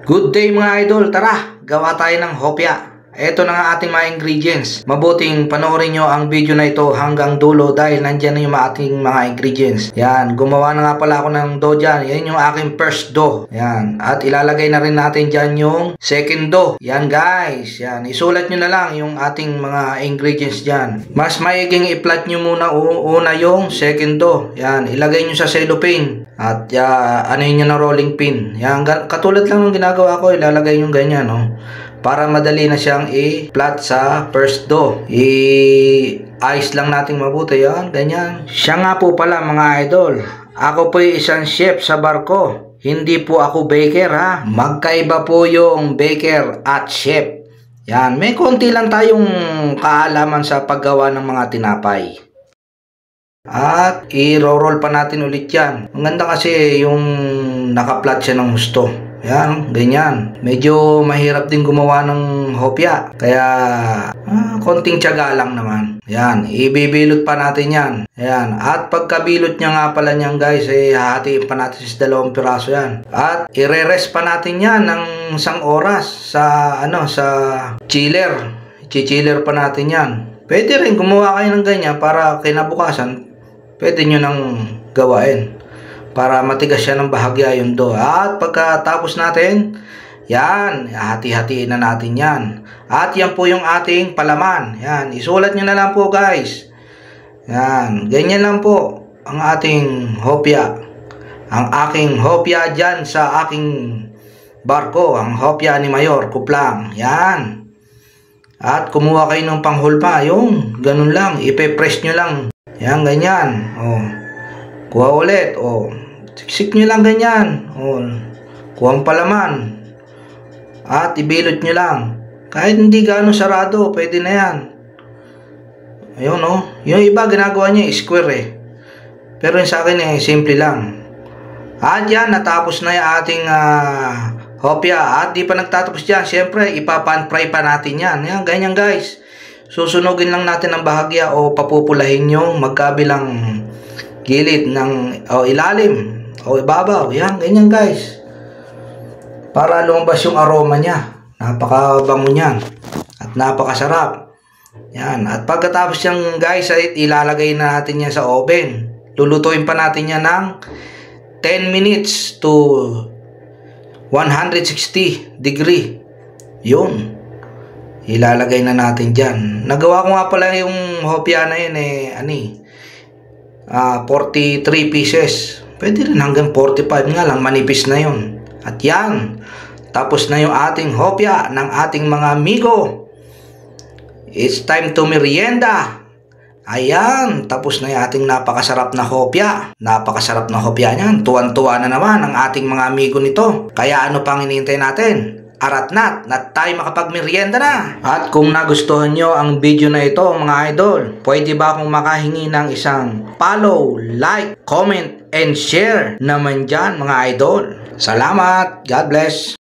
Good day mga idol, tara, gawa tayo ng hopya. Ito na nga ating mga ingredients. Mabuting panoorin nyo ang video na ito hanggang dulo dahil nandyan na yung ating mga ingredients. Yan, gumawa na nga pala ako ng dough dyan. Yan yung aking first dough. Yan, at ilalagay na rin natin dyan yung second dough. Yan guys, yan, isulat nyo na lang yung ating mga ingredients dyan. Mas maiging i-plot nyo muna una yung second dough. Yan, ilagay nyo sa cellophane. At ano yun yung rolling pin. Yan, katulad lang ng ginagawa ko, ilalagay nyo ganyan, no? Para madali na siyang i-plot sa first dough. I-ice lang natin mabuti, yan, ganyan. Siya nga po pala mga idol, ako po isang chef sa barko. Hindi po ako baker ha. Magkaiba po yung baker at chef. Yan, may konti lang tayong kaalaman sa paggawa ng mga tinapay. At i-roll pa natin ulit yan. Ang ganda kasi yung naka-plot siya ng husto. Yan, ganyan. Medyo mahirap din gumawa ng hopya. Kaya, konting tiyaga lang naman. Yan, ibibilot pa natin yan. Yan, at pagkabilot niya nga pala niyan guys, hahatiin pa natin sa 2 piraso yan. At i-rest pa natin yan ng 1 oras sa, sa chiller. I-chiller pa natin yan. Pwede rin gumawa kayo ng ganyan para kinabukasan, pwede nyo nang gawain. Para matigas siya ng bahagya yung dough. At pagkatapos natin, yan, hati-hatiin na natin yan. At yan po yung ating palaman. Yan, isulat nyo na lang po guys. Yan, ganyan lang po ang ating hopya. Ang aking hopya dyan sa aking barko. Ang hopya ni Mayor Kuplang. Yan. At kumuha kayo ng panghulpa. Yung, ganun lang. Ipe-press nyo lang. Yan, ganyan. Oh. Kuha ulit. Oh. Siksik nyo lang ganyan. Oh. Kuha ang palaman. At ibilot nyo lang. Kahit hindi gaano sarado, pwede na yan. Ayun, oh. Yung iba, ginagawa niya square eh. Pero yung sa akin simple lang. At yan, natapos na yung ating hopya. At di pa nagtatapos dyan. Siyempre, ipapan-fry pa natin yan. Yan, ganyan guys. Susunugin lang natin ang bahagya o papupulahin yung magkabilang gilid ng ilalim o ibabaw. Yan, ganyan guys. Para lumabas yung aroma niya. Napakabango niyan. At napakasarap. Yan. At pagkatapos yan guys, ay ilalagay na natin yan sa oven. Lulutuin pa natin yan ng 10 minutes to 160 degree. Yun. Ilalagay na natin dyan. Nagawa ko nga pala yung hopya na yun 43 pieces. Pwede rin hanggang 45 nga lang, manipis na yun. At yan, tapos na yung ating hopya ng ating mga amigo. It's time to merienda. Ayan, tapos na yung ating napakasarap na hopya. Napakasarap na hopya niyan. Tuwan-tuwa na naman ang ating mga amigo nito. Kaya ano pang hinihintay natin? Arat na tayo makapagmerienda na. At kung nagustuhan nyo ang video na ito mga idol, pwede ba akong makahingi ng isang follow, like, comment, and share naman dyan mga idol. Salamat. God bless.